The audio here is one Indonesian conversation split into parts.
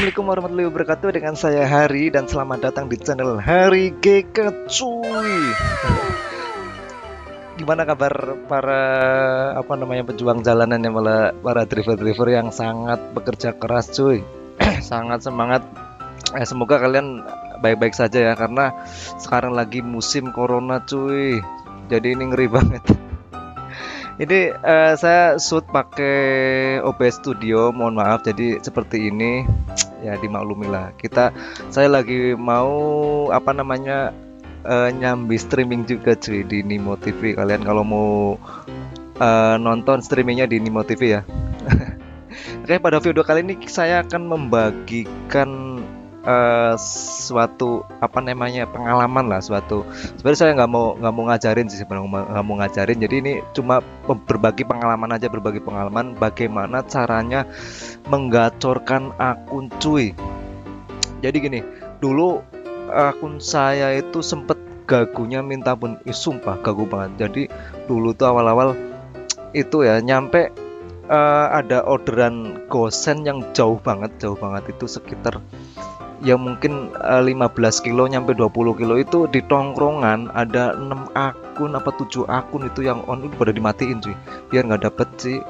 Assalamualaikum warahmatullahi wabarakatuh. Dengan saya Hari dan selamat datang di channel Hari GK cuy. Gimana kabar para pejuang jalanan yang para driver-driver yang sangat bekerja keras cuy. Sangat semangat. Semoga kalian baik-baik saja ya, karena sekarang lagi musim corona cuy. Jadi ini ngeri banget. Ini saya shoot pakai OBS Studio, mohon maaf. Jadi seperti ini ya, dimaklumi lah. Saya lagi mau nyambi streaming juga cuy di Nimo TV. Kalian kalau mau nonton streamingnya di Nimo TV ya. Oke, pada video kali ini saya akan membagikan suatu pengalaman lah, sebenarnya saya nggak mau ngajarin sih, sebenarnya nggak mau ngajarin. Jadi ini cuma berbagi pengalaman aja, bagaimana caranya menggacorkan akun cuy. Jadi gini, dulu akun saya itu sempet gagunya minta ampun, sumpah gagu banget. Jadi dulu tuh awal-awal itu ya, nyampe ada orderan gosen yang jauh banget itu sekitar ya mungkin 15 kilo nyampe 20 kilo. Itu di tongkrongan ada 6 akun apa 7 akun itu yang on, itu pada dimatiin cuy biar nggak dapet si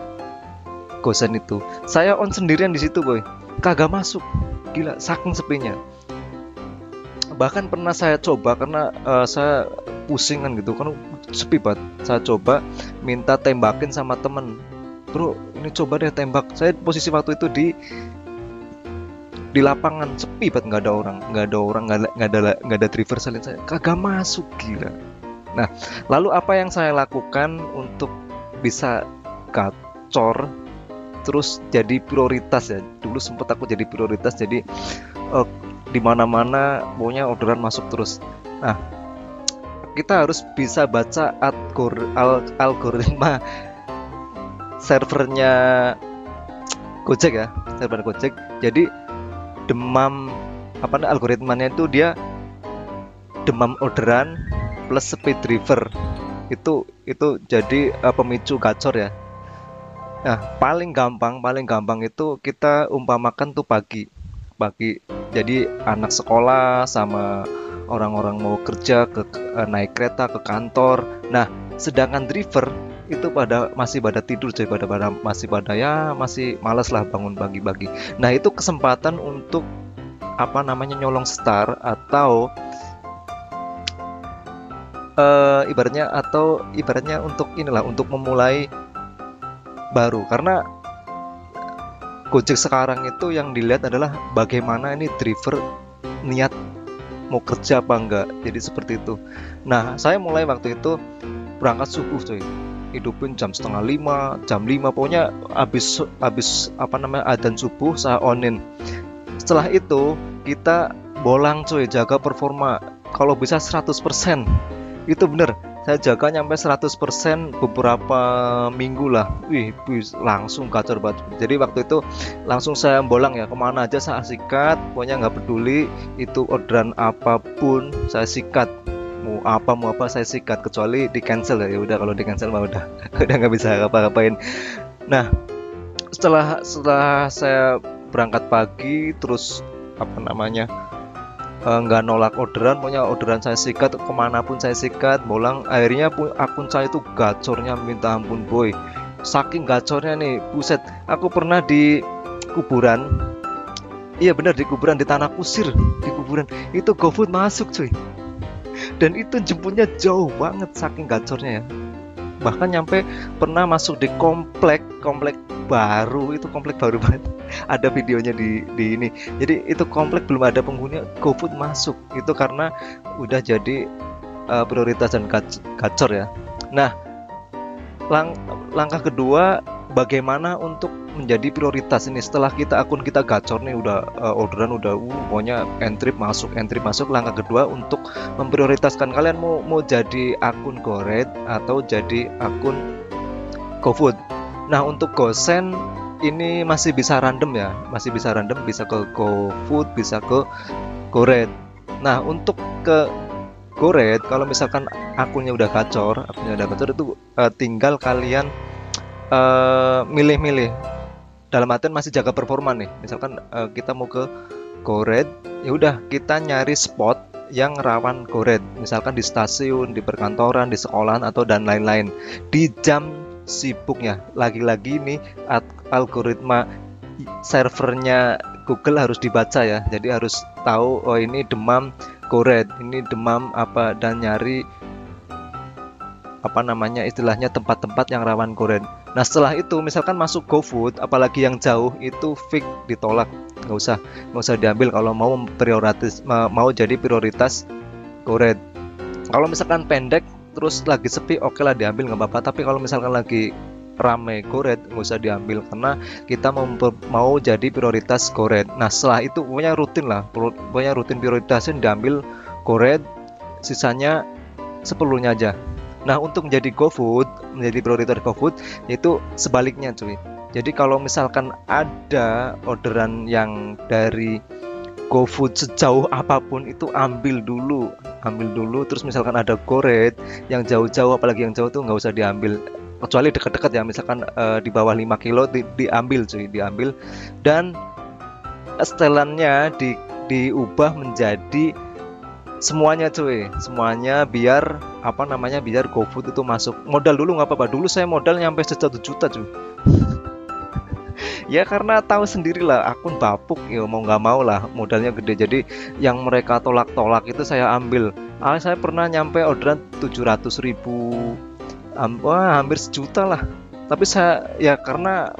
gosen itu. Saya on sendirian di situ boy, kagak masuk, gila saking sepinya. Bahkan pernah saya coba, karena saya pusing kan gitu kan, sepi banget. Saya coba minta tembakin sama temen, bro ini coba deh tembak. Saya posisi waktu itu di lapangan, sepi banget, nggak ada driver salin, saya kagak masuk, gila. Nah, lalu apa yang saya lakukan untuk bisa gacor terus jadi prioritas ya? Dulu sempet aku jadi prioritas, jadi di mana-mana pokoknya orderan masuk terus. Nah, kita harus bisa baca algoritma servernya Gojek ya, server Gojek. Jadi algoritmanya itu dia demam orderan plus speed driver, itu jadi pemicu gacor ya. Nah, paling gampang itu kita umpamakan tuh pagi, jadi anak sekolah sama orang-orang mau kerja naik kereta ke kantor. Nah, sedangkan driver itu masih pada tidur coy, masih malas lah bangun pagi-pagi. Nah, itu kesempatan untuk nyolong star atau ibaratnya untuk memulai baru. Karena Gojek sekarang itu yang dilihat adalah bagaimana ini driver niat mau kerja apa enggak. Jadi seperti itu. Nah, saya mulai waktu itu berangkat subuh coy, hidupin jam 4:30, jam 5, pokoknya habis adzan subuh saya onin. Setelah itu kita bolang coy, jaga performa kalau bisa 100%. Itu bener, saya jaga nyampe 100% beberapa minggu lah. Langsung gacor banget. Jadi waktu itu langsung saya bolang ya, kemana aja saya sikat, pokoknya nggak peduli itu orderan apapun saya sikat, mau apa saya sikat, kecuali di cancel ya udah, kalau di cancel mah udah udah nggak bisa ngapa-ngapain. Nah, setelah saya berangkat pagi terus nggak nolak orderan, pokoknya orderan saya sikat, kemanapun saya sikat, bolang. Akhirnya akun saya itu gacornya minta ampun boy, saking gacornya nih, buset. Aku pernah di kuburan, iya bener, di kuburan, di tanah kusir, di kuburan itu GoFood masuk cuy, dan itu jemputnya jauh banget saking gacornya ya. Bahkan nyampe pernah masuk di komplek baru, itu komplek baru banget, ada videonya di ini. Jadi itu komplek belum ada penghuni, GoFood masuk, itu karena udah jadi prioritas dan gacor ya. Nah, langkah kedua, bagaimana untuk menjadi prioritas ini setelah akun kita gacor nih, udah orderan udah pokoknya entry masuk. Langkah kedua untuk memprioritaskan, kalian mau jadi akun GoRed atau jadi akun GoFood. Nah, untuk gosen ini masih bisa random ya, bisa ke GoFood, bisa ke GoRed. Nah, untuk ke GoRed, kalau misalkan akunnya udah gacor itu tinggal kalian milih-milih dalam artian masih jaga performa nih. Misalkan kita mau ke GoRed, ya udah kita nyari spot yang rawan GoRed. Misalkan di stasiun, di perkantoran, di sekolahan atau dan lain-lain. Di jam sibuknya. Lagi-lagi nih algoritma servernya Google harus dibaca ya. Jadi harus tahu oh ini demam GoRed, ini demam apa dan nyari apa namanya istilahnya tempat-tempat yang rawan GoRed. Nah setelah itu misalkan masuk GoFood, apalagi yang jauh itu fix ditolak, nggak usah diambil kalau mau jadi prioritas GoRed. Kalau misalkan pendek terus lagi sepi, oke lah diambil nggak apa-apa. Tapi kalau misalkan lagi rame GoRed nggak usah diambil karena kita mau jadi prioritas GoRed. Nah setelah itu pokoknya rutin prioritasin diambil GoRed, sisanya seperlunya aja. Nah untuk menjadi prioritas GoFood itu sebaliknya cuy. Jadi kalau misalkan ada orderan yang dari GoFood sejauh apapun itu ambil dulu. Terus misalkan ada GoRed yang jauh-jauh, apalagi yang jauh tuh nggak usah diambil. Kecuali dekat-dekat ya, misalkan di bawah 5 kilo diambil cuy, diambil. Dan setelannya diubah menjadi semuanya cuy, semuanya biar biar GoFood itu masuk. Modal dulu nggak apa-apa, dulu saya modal nyampe 1 juta cuy. Ya karena tahu sendirilah akun bapuk ya, mau nggak mau lah modalnya gede, jadi yang mereka tolak-tolak itu saya ambil. Saya pernah nyampe orderan 700.000, hampir 1 juta lah. Tapi saya ya karena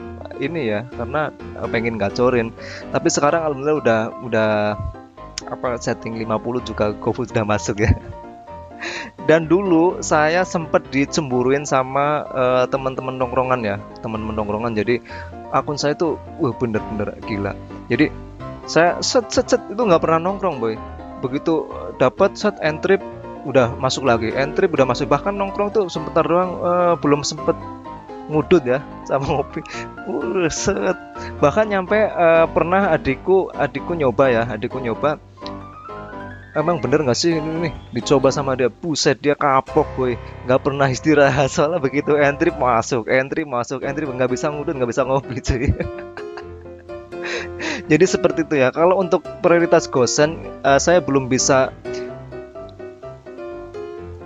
pengen gacorin. Tapi sekarang alhamdulillah udah setting 50 juga GoFood sudah masuk ya. Dan dulu saya sempat dicemburuin sama teman-teman nongkrongan. Jadi akun saya tuh bener-bener gila. Jadi saya set itu nggak pernah nongkrong boy. Begitu dapat set entry udah masuk lagi, bahkan nongkrong tuh sebentar doang, belum sempet ngudut ya sama ngopi. Set. Bahkan nyampe pernah adikku nyoba. Emang bener nggak sih ini nih dicoba sama dia, buset dia kapok boy, nggak pernah istirahat soalnya begitu entry masuk, nggak bisa ngudut, nggak bisa ngopi cuy. Jadi seperti itu ya. Kalau untuk prioritas gosen, saya belum bisa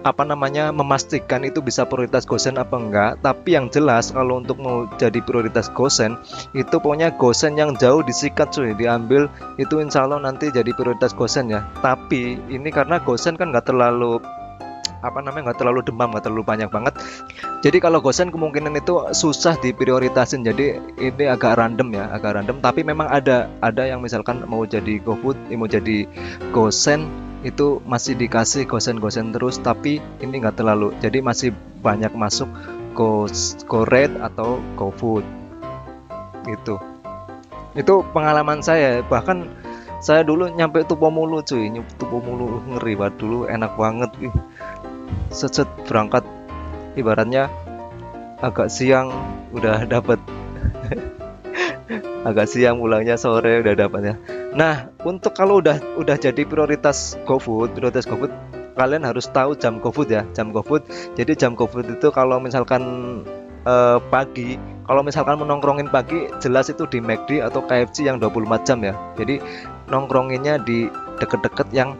memastikan itu bisa prioritas gosen apa enggak. Tapi yang jelas kalau untuk mau jadi prioritas gosen itu pokoknya gosen yang jauh disikat cuy, diambil itu insya Allah nanti jadi prioritas gosen ya. Tapi ini karena gosen kan nggak terlalu demam, nggak terlalu banyak banget. Jadi kalau gosen kemungkinan itu susah diprioritasin. Jadi ini agak random. Tapi memang ada yang misalkan mau jadi GoFood, mau jadi gosen itu masih dikasih gosen terus, tapi ini nggak terlalu, jadi masih banyak masuk GoRed atau GoFood gitu. Itu pengalaman saya. Bahkan saya dulu nyampe Tupomulu cuy, ngeri banget dulu, enak banget set berangkat ibaratnya agak siang udah dapat agak siang pulangnya sore udah dapat ya. Nah, untuk kalau udah jadi prioritas GoFood, kalian harus tahu jam GoFood ya, jam GoFood. Jadi jam GoFood itu kalau misalkan pagi, kalau misalkan menongkrongin pagi, jelas itu di McD atau KFC yang 24 jam ya. Jadi nongkronginnya di deket-deket yang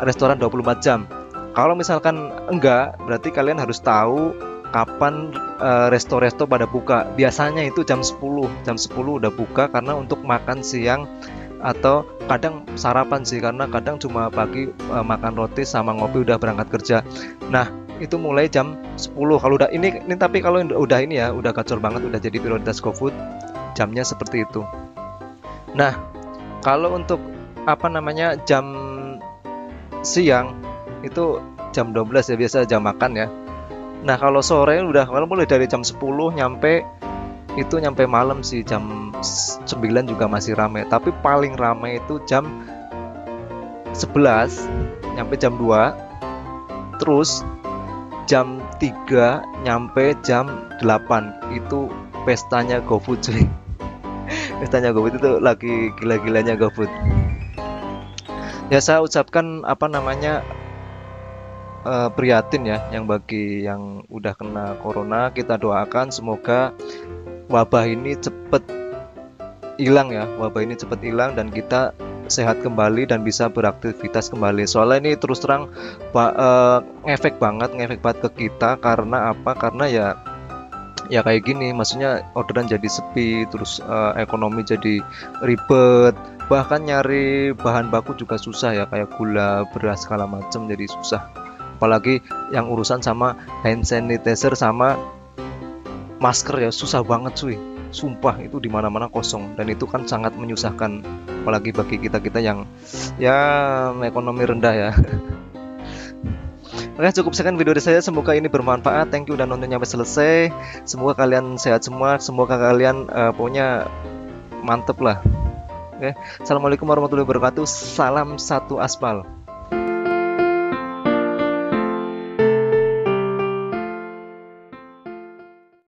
restoran 24 jam. Kalau misalkan enggak, berarti kalian harus tahu kapan resto-resto pada buka. Biasanya itu jam 10 udah buka, karena untuk makan siang atau kadang sarapan sih, karena kadang cuma pagi makan roti sama ngopi udah berangkat kerja. Nah itu mulai jam 10 kalau udah ini tapi kalau udah ini ya udah gacor banget, udah jadi prioritas GoFood, jamnya seperti itu. Nah kalau untuk jam siang itu jam 12 ya, biasa jam makan ya. Nah kalau sore kalau mulai dari jam 10 nyampe malam sih jam 9 juga masih ramai. Tapi paling ramai itu jam 11 nyampe jam 2, terus jam 3 nyampe jam 8. Itu pestanya GoFood cuy. Pestanya GoFood itu lagi gila-gilanya GoFood. Ya saya ucapkan prihatin ya bagi yang udah kena corona. Kita doakan semoga wabah ini cepet hilang ya, wabah ini cepat hilang dan kita sehat kembali dan bisa beraktivitas kembali. Soalnya ini terus terang ngefek banget ke kita. Karena apa? Karena ya kayak gini, maksudnya orderan jadi sepi, terus ekonomi jadi ribet, bahkan nyari bahan baku juga susah ya, kayak gula, beras segala macam jadi susah. Apalagi yang urusan sama hand sanitizer sama masker ya susah banget cuy. Sumpah itu di mana-mana kosong dan itu kan sangat menyusahkan apalagi bagi kita-kita yang ya ekonomi rendah ya. Oke, cukup sekian video dari saya. Semoga ini bermanfaat. Thank you udah nonton sampai selesai. Semoga kalian sehat semua. Semoga kalian pokoknya mantep lah. Oke, assalamualaikum warahmatullahi wabarakatuh. Salam satu aspal.